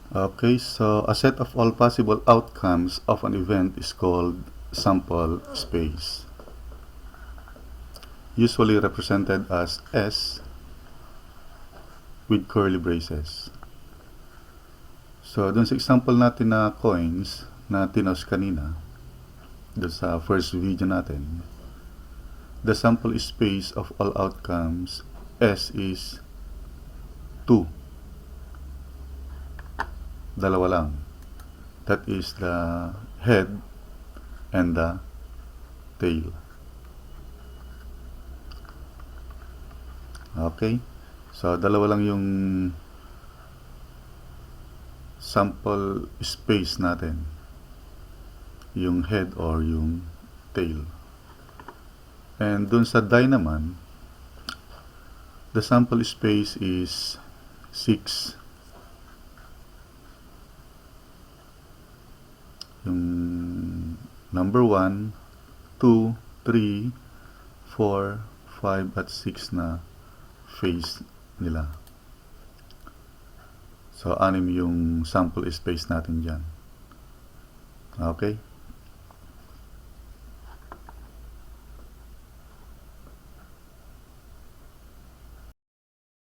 Okay, so a set of all possible outcomes of an event is called sample space, usually represented as S with curly braces. So, dun sa example natin na coins na tinos kanina, dun sa first video natin, the sample space of all outcomes S is 2. Dalawa lang. That is the head and the tail. Okay? So, dalawa lang yung sample space natin. Yung head or yung tail. And dun sa die naman, the sample space is 6. Yung number 1, 2, 3, 4, 5, at 6 na face nila. So, 6 yung sample space natin dyan. Okay?